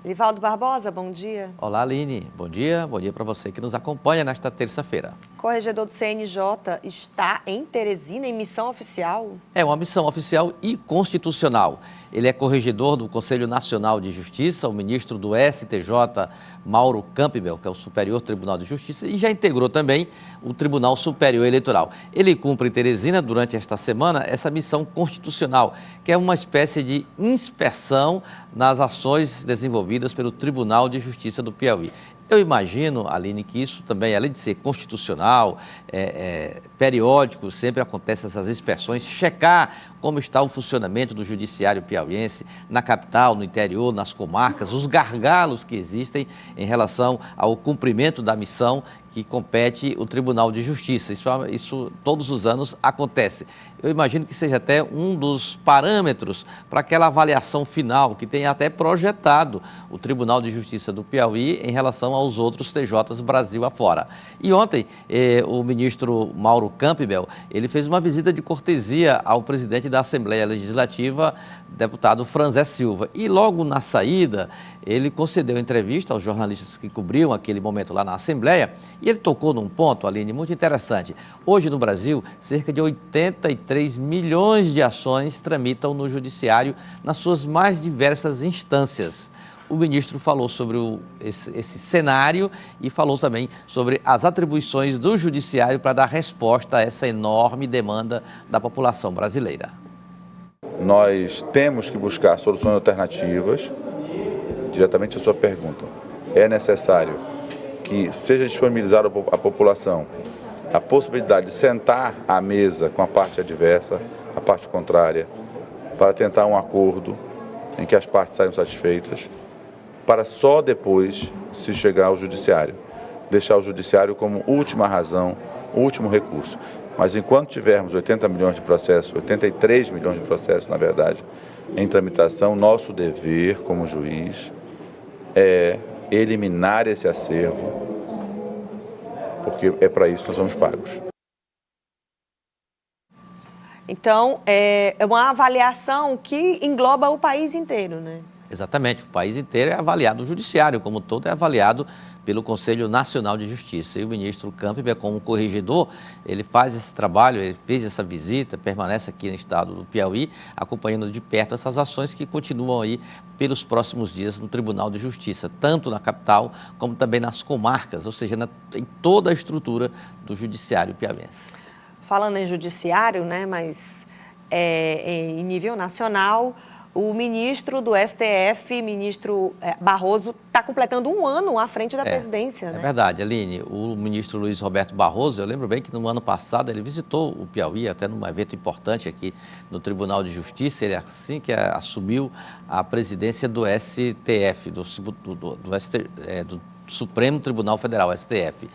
Livaldo Barbosa, bom dia. Olá, Aline. Bom dia para você que nos acompanha nesta terça-feira. Corregedor do CNJ está em Teresina em missão oficial? É uma missão oficial e constitucional. Ele é corregedor do Conselho Nacional de Justiça, o ministro do STJ, Mauro Campbell, que é o Superior Tribunal de Justiça, e já integrou também o Tribunal Superior Eleitoral. Ele cumpre em Teresina, durante esta semana, essa missão constitucional, que é uma espécie de inspeção nas ações desenvolvidas pelo Tribunal de Justiça do Piauí. Eu imagino, Aline, que isso também, além de ser constitucional, periódico, sempre acontecem essas inspeções, checar como está o funcionamento do judiciário piauiense na capital, no interior, nas comarcas, os gargalos que existem em relação ao cumprimento da missão que compete o Tribunal de Justiça. Isso todos os anos acontece. Eu imagino que seja até um dos parâmetros para aquela avaliação final que tem até projetado o Tribunal de Justiça do Piauí em relação aos outros TJs Brasil afora. E ontem, o ministro Mauro Campbell, ele fez uma visita de cortesia ao presidente da Assembleia Legislativa, deputado Franzé Silva. E logo na saída, ele concedeu entrevista aos jornalistas que cobriam aquele momento lá na Assembleia, e ele tocou num ponto, Aline, muito interessante. Hoje no Brasil, cerca de 83 milhões de ações tramitam no judiciário nas suas mais diversas instâncias. O ministro falou sobre esse cenário e falou também sobre as atribuições do judiciário para dar resposta a essa enorme demanda da população brasileira. Nós temos que buscar soluções alternativas. Diretamente a sua pergunta, é necessário que seja disponibilizado à população a possibilidade de sentar à mesa com a parte adversa, a parte contrária, para tentar um acordo em que as partes saiam satisfeitas, para só depois se chegar ao judiciário, deixar o judiciário como última razão, último recurso. Mas enquanto tivermos 80 milhões de processos, 83 milhões de processos, na verdade, em tramitação, nosso dever como juiz é eliminar esse acervo, porque é para isso que nós somos pagos. Então, é uma avaliação que engloba o país inteiro, né? Exatamente, o país inteiro é avaliado, o judiciário como todo é avaliado pelo Conselho Nacional de Justiça. E o ministro Campbell, como corregedor, ele faz esse trabalho, ele fez essa visita, permanece aqui no estado do Piauí, acompanhando de perto essas ações que continuam aí pelos próximos dias no Tribunal de Justiça, tanto na capital como também nas comarcas, ou seja, em toda a estrutura do judiciário piauiense. Falando em judiciário, né, mas em nível nacional, o ministro do STF, ministro Barroso, está completando um ano à frente da presidência, né? É verdade, Aline. O ministro Luiz Roberto Barroso, eu lembro bem que no ano passado ele visitou o Piauí, até num evento importante aqui no Tribunal de Justiça. Ele, assim que assumiu a presidência do STF, do Supremo Tribunal Federal, STF.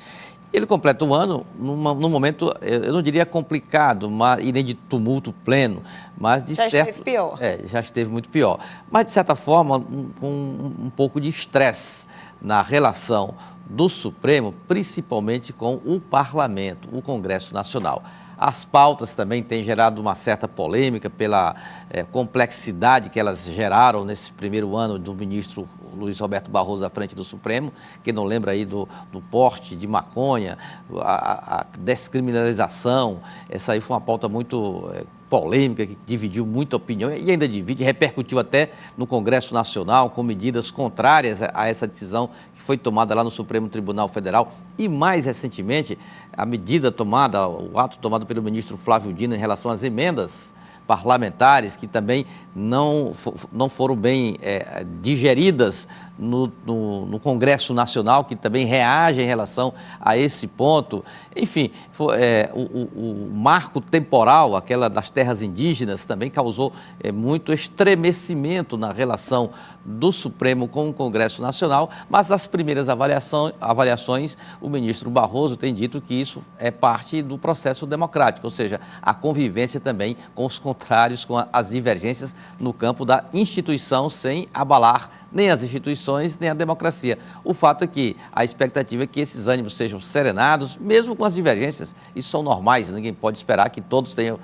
Ele completa um ano num momento, eu não diria complicado, e nem de tumulto pleno, mas de certo... Já esteve pior. Já esteve muito pior. Mas, de certa forma, com um pouco de estresse na relação do Supremo, principalmente com o Parlamento, o Congresso Nacional. As pautas também têm gerado uma certa polêmica pela complexidade que elas geraram nesse primeiro ano do ministro Luiz Roberto Barroso à frente do Supremo. Quem não lembra aí do porte de maconha, a descriminalização, essa aí foi uma pauta muito polêmica, que dividiu muita opinião e ainda divide, repercutiu até no Congresso Nacional com medidas contrárias a essa decisão que foi tomada lá no Supremo Tribunal Federal. E mais recentemente, a medida tomada, o ato tomado pelo ministro Flávio Dino em relação às emendas parlamentares, que também não foram bem digeridas no Congresso Nacional, que também reage em relação a esse ponto. Enfim, o marco temporal, aquela das terras indígenas, também causou muito estremecimento na relação do Supremo com o Congresso Nacional, mas as primeiras avaliações, o ministro Barroso tem dito que isso é parte do processo democrático, ou seja, a convivência também com os contrários, com as divergências no campo da instituição, sem abalar nem as instituições, nem a democracia. O fato é que a expectativa é que esses ânimos sejam serenados, mesmo com as divergências. Isso são normais, ninguém pode esperar que todos tenham,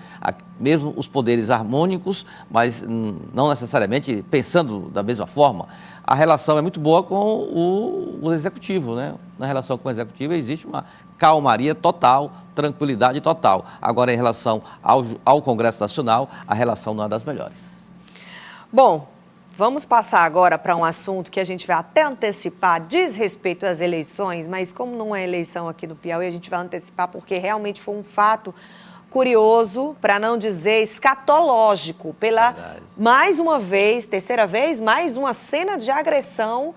mesmo os poderes harmônicos, mas não necessariamente pensando da mesma forma. A relação é muito boa com o executivo, né? Na relação com o executivo existe uma calmaria total, tranquilidade total. Agora, em relação ao Congresso Nacional, a relação não é das melhores. Bom, vamos passar agora para um assunto que a gente vai até antecipar, diz respeito às eleições, mas como não é eleição aqui no Piauí, a gente vai antecipar porque realmente foi um fato curioso, para não dizer escatológico, mais uma vez, terceira vez, mais uma cena de agressão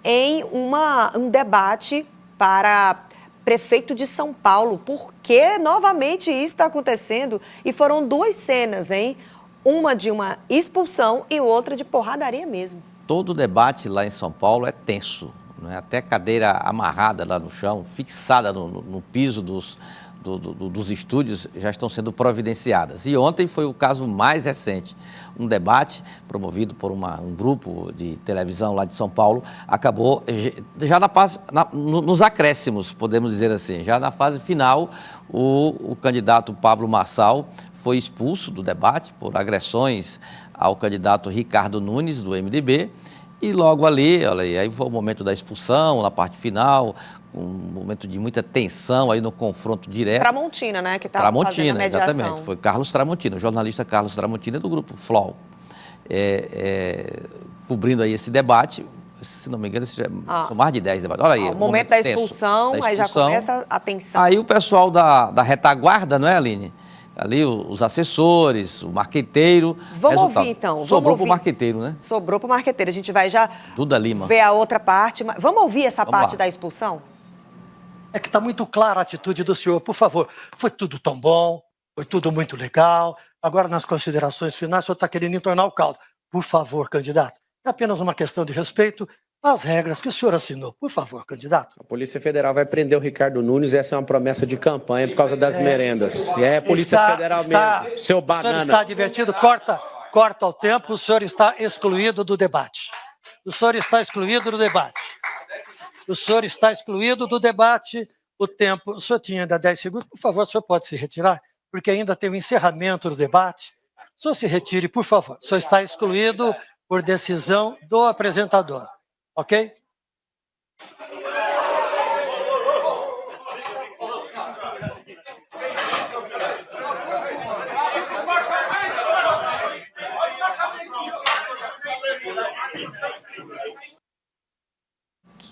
em um debate para prefeito de São Paulo. Por que novamente isso está acontecendo? E foram duas cenas, hein? Uma de uma expulsão e outra de porradaria mesmo. Todo debate lá em São Paulo é tenso, né? Até cadeira amarrada lá no chão, fixada no piso dos estúdios já estão sendo providenciadas. E ontem foi o caso mais recente. Um debate promovido por um grupo de televisão lá de São Paulo acabou já nos acréscimos, podemos dizer assim. Já na fase final, o candidato Pablo Marçal foi expulso do debate por agressões ao candidato Ricardo Nunes, do MDB. E logo ali, olha aí foi o momento da expulsão, na parte final, um momento de muita tensão aí no confronto direto. Tramontina, né, que estava fazendo a mediação. Exatamente, foi Carlos Tramontina, o jornalista Carlos Tramontina do grupo FLOW, cobrindo aí esse debate, se não me engano, são mais de 10 debates. Olha aí, o momento da expulsão, aí já começa a tensão. Aí o pessoal da retaguarda, não é, Aline? Ali os assessores, o marqueteiro. Vamos ouvir, então. Sobrou para o marqueteiro, né? Sobrou para o marqueteiro. A gente vai já Duda Lima. ver a outra parte. Vamos ouvir essa parte da expulsão? É que está muito clara a atitude do senhor. Por favor, foi tudo tão bom, foi tudo muito legal. Agora, nas considerações finais, o senhor está querendo entornar o caldo. Por favor, candidato. É apenas uma questão de respeito às regras que o senhor assinou. Por favor, candidato. A Polícia Federal vai prender o Ricardo Nunes, essa é uma promessa de campanha por causa das merendas. É a Polícia Federal mesmo, seu banana. O senhor está divertido, corta o tempo, o senhor está excluído do debate. O senhor está excluído do debate. O senhor está excluído do debate. O tempo, o senhor tinha ainda 10 segundos, por favor, o senhor pode se retirar, porque ainda tem o encerramento do debate. O senhor se retire, por favor. O senhor está excluído por decisão do apresentador. Ok?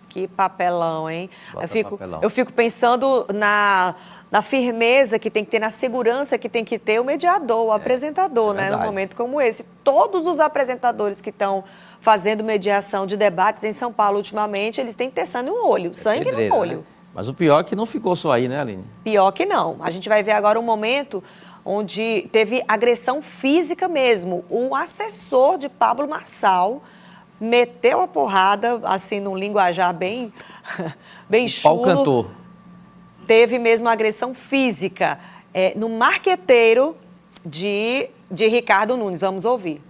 Que papelão, hein? Eu fico pensando na firmeza que tem que ter, na segurança que tem que ter o mediador, o apresentador, né? Num momento como esse. Todos os apresentadores que estão fazendo mediação de debates em São Paulo ultimamente, eles têm que ter sangue no olho, no olho. Né? Mas o pior é que não ficou só aí, né, Aline? Pior que não. A gente vai ver agora um momento onde teve agressão física mesmo. O assessor de Pablo Marçal meteu a porrada, assim, num linguajar bem chulo. O pau cantou. Teve mesmo agressão física no marqueteiro de Ricardo Nunes. Vamos ouvir.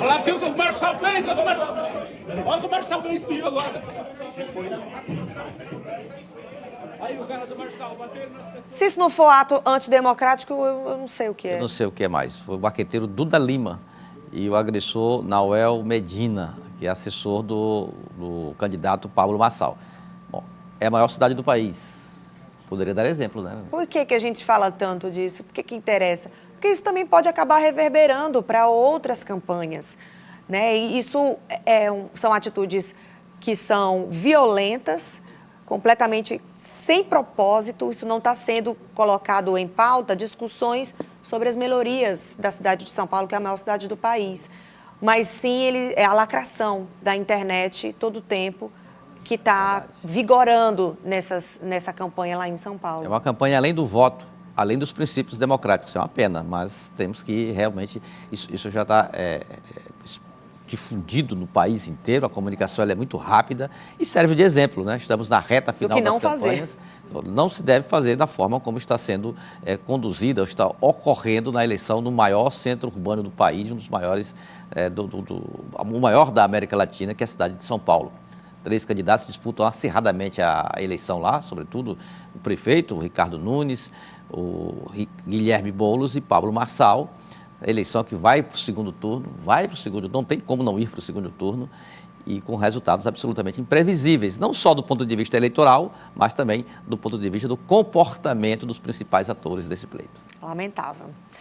Olha aqui o que o Marçal fez, olha o que o Marçal fez agora. Aí o cara do Marçal bateu nas pessoas. Se isso não for ato antidemocrático, eu não sei o que é. Eu não sei o que é mais. Foi o marqueteiro Duda Lima e o agressor Nauel Medina, que é assessor do candidato Pablo Marçal. Bom, é a maior cidade do país. Poderia dar exemplo, né? Por que a gente fala tanto disso? Por que interessa? Porque isso também pode acabar reverberando para outras campanhas, né? E isso são atitudes que são violentas, completamente sem propósito. Isso não está sendo colocado em pauta, discussões sobre as melhorias da cidade de São Paulo, que é a maior cidade do país. Mas sim, é a lacração da internet todo o tempo que está vigorando nessa campanha lá em São Paulo. É uma campanha além do voto, além dos princípios democráticos. É uma pena, mas temos que realmente... Isso já está difundido no país inteiro, a comunicação ela é muito rápida e serve de exemplo, né? Estamos na reta final das campanhas. Não se deve fazer da forma como está sendo conduzida, está ocorrendo na eleição no maior centro urbano do país, um dos maiores, o maior da América Latina, que é a cidade de São Paulo. 3 candidatos disputam acirradamente a eleição lá, sobretudo o prefeito, o Ricardo Nunes, o Guilherme Boulos e Pablo Marçal. A eleição que vai para o segundo turno, não tem como não ir para o segundo turno, e com resultados absolutamente imprevisíveis, não só do ponto de vista eleitoral, mas também do ponto de vista do comportamento dos principais atores desse pleito. Lamentável.